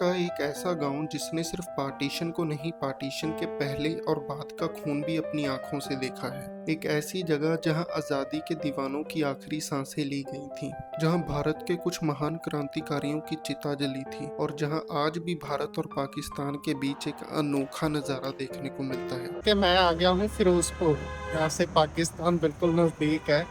का एक ऐसा गांव जिसने सिर्फ पार्टीशन को नहीं, पार्टीशन के पहले और बाद का खून भी अपनी आंखों से देखा है। एक ऐसी जगह जहां आजादी के दीवानों की आखिरी सांसें ली गई थीं, जहां भारत के कुछ महान क्रांतिकारियों की चिता जली थी और जहां आज भी भारत और पाकिस्तान के बीच एक अनोखा नजारा देखने को मिलता है। कि मैं आ गया हूँ फिरोजपुर। यहाँ से पाकिस्तान बिल्कुल नजदीक है।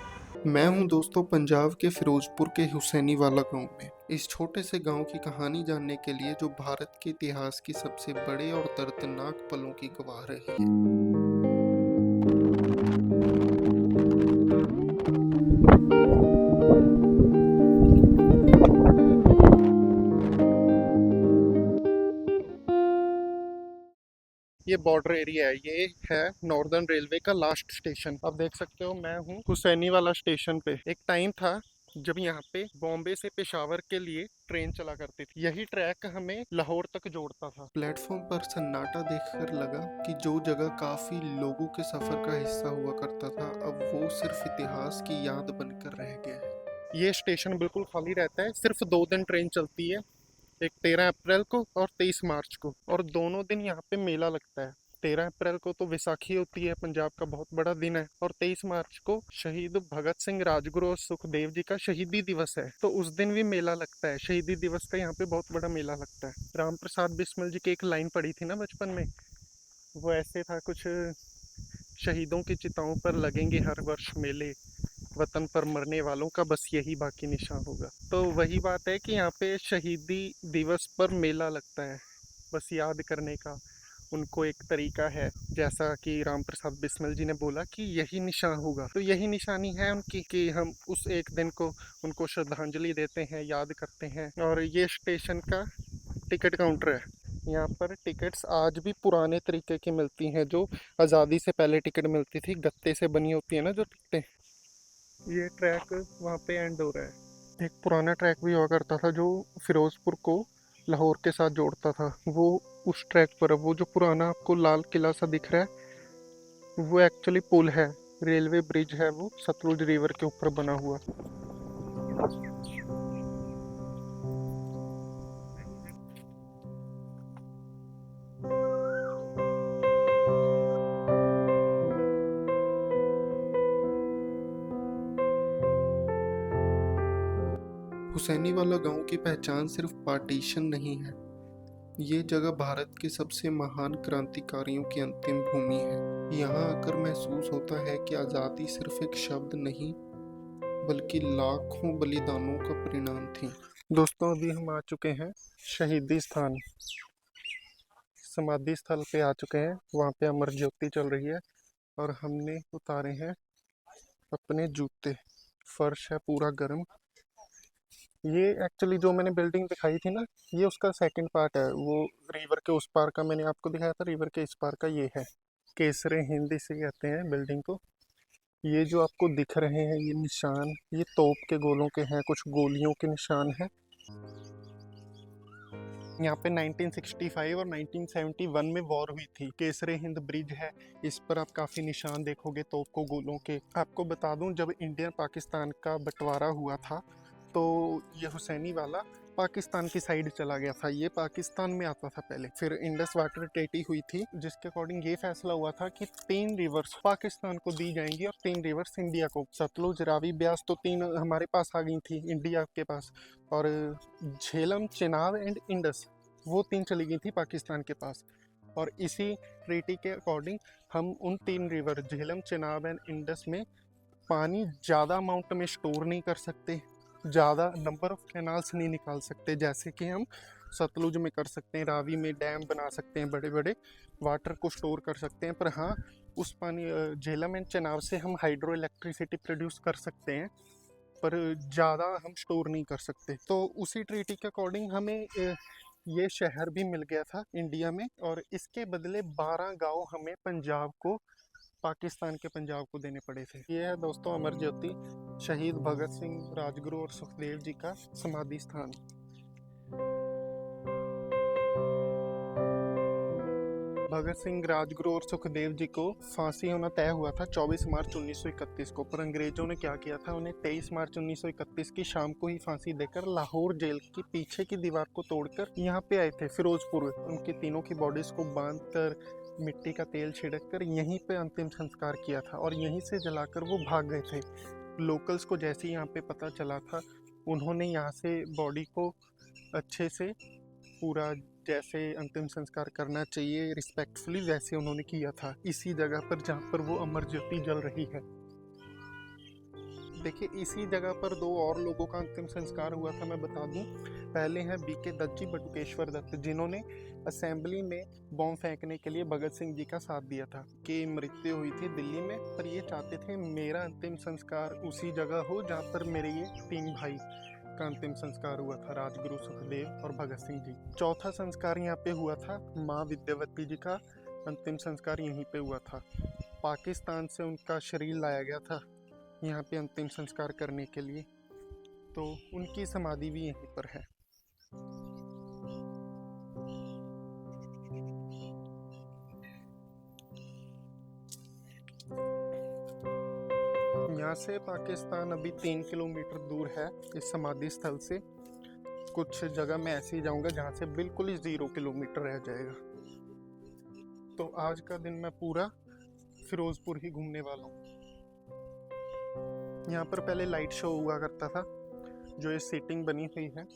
मैं हूं दोस्तों पंजाब के फिरोजपुर के हुसैनी वाला गांव में। इस छोटे से गांव की कहानी जानने के लिए जो भारत के इतिहास की सबसे बड़े और दर्दनाक पलों की गवाह रही है। ये बॉर्डर एरिया है। ये है नॉर्दर्न रेलवे का लास्ट स्टेशन। अब देख सकते हो मैं हूँ हुसैनी वाला स्टेशन पे। एक टाइम था जब यहाँ पे बॉम्बे से पेशावर के लिए ट्रेन चला करती थी। यही ट्रैक हमें लाहौर तक जोड़ता था। प्लेटफॉर्म पर सन्नाटा देखकर लगा कि जो जगह काफी लोगों के सफर का हिस्सा हुआ करता था, अब वो सिर्फ इतिहास की याद बनकर रह गया है। ये स्टेशन बिल्कुल खाली रहता है। सिर्फ 2 दिन ट्रेन चलती है, एक 13 अप्रैल को और 23 मार्च को, और दोनों दिन यहाँ पे मेला लगता है। 13 अप्रैल को तो विसाखी होती है, पंजाब का बहुत बड़ा दिन है, और 23 मार्च को शहीद भगत सिंह, राजगुरु और सुखदेव जी का शहीदी दिवस है, तो उस दिन भी मेला लगता है। शहीदी दिवस का यहाँ पे बहुत बड़ा मेला लगता है। राम प्रसाद बिस्मिल जी की एक लाइन पढ़ी थी ना बचपन में, वो ऐसे था कुछ, शहीदों की चिताओं पर लगेंगे हर वर्ष मेले, वतन पर मरने वालों का बस यही बाकी निशान होगा। तो वही बात है कि यहाँ पे शहीदी दिवस पर मेला लगता है, बस याद करने का उनको एक तरीका है। जैसा कि राम प्रसाद बिस्मिल जी ने बोला कि यही निशान होगा, तो यही निशानी है उनकी कि हम उस एक दिन को उनको श्रद्धांजलि देते हैं, याद करते हैं। और ये स्टेशन का टिकट काउंटर है। यहाँ पर टिकट्स आज भी पुराने तरीके की मिलती हैं, जो आज़ादी से पहले टिकट मिलती थी, गत्ते से बनी होती है ना जो टिकटें। ये ट्रैक वहाँ पे एंड हो रहा है। एक पुराना ट्रैक भी हुआ करता था जो फिरोजपुर को लाहौर के साथ जोड़ता था, वो उस ट्रैक पर है। वो जो पुराना आपको लाल किला सा दिख रहा है, वो एक्चुअली पुल है, रेलवे ब्रिज है, वो सतलुज रिवर के ऊपर बना हुआ। हुसैनी वाला गांव की पहचान सिर्फ पार्टीशन नहीं है, ये जगह भारत के सबसे महान क्रांतिकारियों की अंतिम भूमि है। यहाँ आकर महसूस होता है कि आज़ादी सिर्फ एक शब्द नहीं, बल्कि लाखों बलिदानों का परिणाम थी। दोस्तों अभी हम आ चुके हैं शहीदी स्थान, समाधि स्थल पे आ चुके हैं। वहाँ पे अमर ज्योति चल रही है और हमने उतारे हैं अपने जूते। फर्श है पूरा गर्म। ये एक्चुअली जो मैंने बिल्डिंग दिखाई थी ना, ये उसका सेकंड पार्ट है। वो रिवर के उस पार का मैंने आपको दिखाया था, रिवर के इस पार का ये है। केसरे हिंदी से कहते हैं बिल्डिंग को। ये जो आपको दिख रहे हैं ये निशान, ये तोप के गोलों के हैं, कुछ गोलियों के निशान हैं। यहाँ पे 1965 और 1971 में वॉर हुई थी। केसरे हिंद ब्रिज है, इस पर आप काफ़ी निशान देखोगे तोप को गोलों के। आपको बता दूं, जब इंडिया पाकिस्तान का बंटवारा हुआ था तो ये हुसैनी वाला पाकिस्तान की साइड चला गया था। ये पाकिस्तान में आता था पहले। फिर इंडस वाटर ट्रीटी हुई थी, जिसके अकॉर्डिंग ये फैसला हुआ था कि 3 रिवर्स पाकिस्तान को दी जाएंगी और 3 रिवर्स इंडिया को। सतलुज, रावी, ब्यास तो 3 हमारे पास आ गई थी इंडिया के पास, और झेलम, चेनाब एंड इंडस, वो 3 चली गई थी पाकिस्तान के पास। और इसी ट्रीटी के अकॉर्डिंग हम उन 3 river Jhelum, Chenab and Indus में पानी ज़्यादा अमाउंट में स्टोर नहीं कर सकते, ज़्यादा नंबर ऑफ कैनाल्स नहीं निकाल सकते, जैसे कि हम सतलुज में कर सकते हैं। रावी में डैम बना सकते हैं, बड़े बड़े वाटर को स्टोर कर सकते हैं। पर हाँ, उस पानी झेलम एंड चेनाब से हम हाइड्रो इलेक्ट्रिसिटी प्रोड्यूस कर सकते हैं, पर ज़्यादा हम स्टोर नहीं कर सकते। तो उसी ट्रीटी के अकॉर्डिंग हमें ये शहर भी मिल गया था इंडिया में, और इसके बदले 12 गांव हमें पंजाब को, पाकिस्तान के पंजाब को देने पड़े थे। ये है दोस्तों अमर ज्योति, शहीद भगत सिंह, राजगुरु और सुखदेव जी का समाधि स्थान। भगत सिंह, राजगुरु और सुखदेव जी को फांसी होना तय हुआ था 24 मार्च 1931 को, पर अंग्रेजों ने क्या किया था, उन्हें 23 मार्च 1931 की शाम को ही फांसी देकर लाहौर जेल की पीछे की दीवार को तोड़कर यहाँ पे आए थे फिरोजपुर। उनकी तीनों की बॉडीज को बांधकर मिट्टी का तेल छिड़क कर यहीं पे अंतिम संस्कार किया था और यहीं से जलाकर वो भाग गए थे। लोकल्स को जैसे ही यहाँ पे पता चला था, उन्होंने यहाँ से बॉडी को अच्छे से पूरा जैसे अंतिम संस्कार करना चाहिए रिस्पेक्टफुली, वैसे उन्होंने किया था इसी जगह पर जहाँ पर वो अमर ज्योति जल रही है। देखिए, इसी जगह पर दो और लोगों का अंतिम संस्कार हुआ था, मैं बता दूं। पहले हैं बीके दत्त जी, बटुकेश्वर दत्त, जिन्होंने असेंबली में बॉम्ब फेंकने के लिए भगत सिंह जी का साथ दिया था, कि मृत्यु हुई थी दिल्ली में, पर ये चाहते थे मेरा अंतिम संस्कार उसी जगह हो जहाँ पर मेरे ये तीन भाई का अंतिम संस्कार हुआ था, राजगुरु, सुखदेव और भगत सिंह जी। चौथा संस्कार यहाँ पे हुआ था, माँ विद्यावती जी का अंतिम संस्कार यहीं पे हुआ था। पाकिस्तान से उनका शरीर लाया गया था यहाँ पे अंतिम संस्कार करने के लिए, तो उनकी समाधि भी यहीं पर है। यहाँ से पाकिस्तान अभी 3 किलोमीटर दूर है इस समाधि स्थल से। कुछ जगह मैं ऐसे ही जाऊंगा जहाँ से बिल्कुल ही 0 किलोमीटर रह जाएगा। तो आज का दिन मैं पूरा फिरोजपुर ही घूमने वाला हूँ। यहाँ पर पहले लाइट शो हुआ करता था, जो ये सीटिंग बनी हुई है,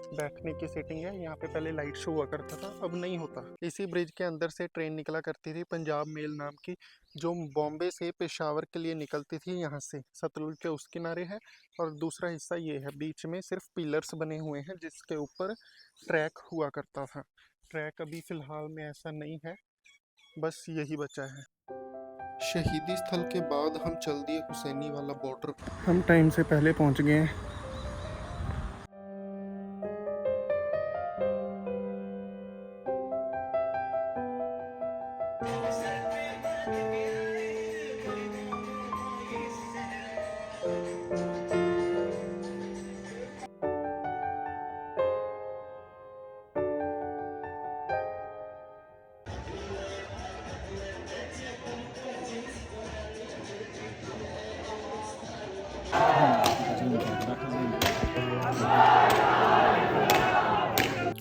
बैठने की सीटिंग है, यहाँ पे पहले लाइट शो हुआ करता था, अब नहीं होता। इसी ब्रिज के अंदर से ट्रेन निकला करती थी, पंजाब मेल नाम की, जो बॉम्बे से पेशावर के लिए निकलती थी। यहाँ से सतलुज के उस किनारे है और दूसरा हिस्सा ये है, बीच में सिर्फ पिलर्स बने हुए हैं जिसके ऊपर ट्रैक हुआ करता था। ट्रैक अभी फिलहाल में ऐसा नहीं है, बस यही बचा है। शहीदी स्थल के बाद हम चल दिए हुसैनी वाला बॉर्डर। हम टाइम से पहले पहुंच गए हैं।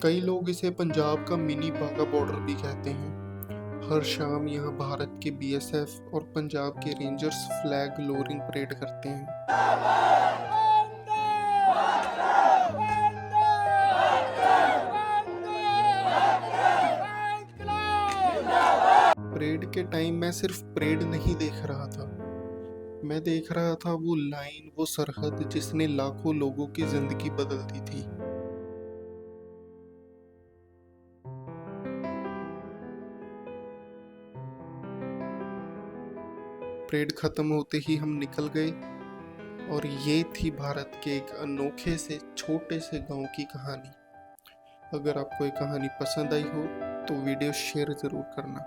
कई लोग इसे पंजाब का मिनी बाघा बॉर्डर भी कहते हैं। हर शाम यहाँ भारत के बीएसएफ और पंजाब के रेंजर्स फ्लैग लोअरिंग परेड करते हैं। परेड के टाइम मैं सिर्फ परेड नहीं देख रहा था, मैं देख रहा था वो लाइन, वो सरहद जिसने लाखों लोगों की जिंदगी बदल दी थी। परेड खत्म होते ही हम निकल गए और ये थी भारत के एक अनोखे से छोटे से गांव की कहानी। अगर आपको ये कहानी पसंद आई हो तो वीडियो शेयर ज़रूर करना।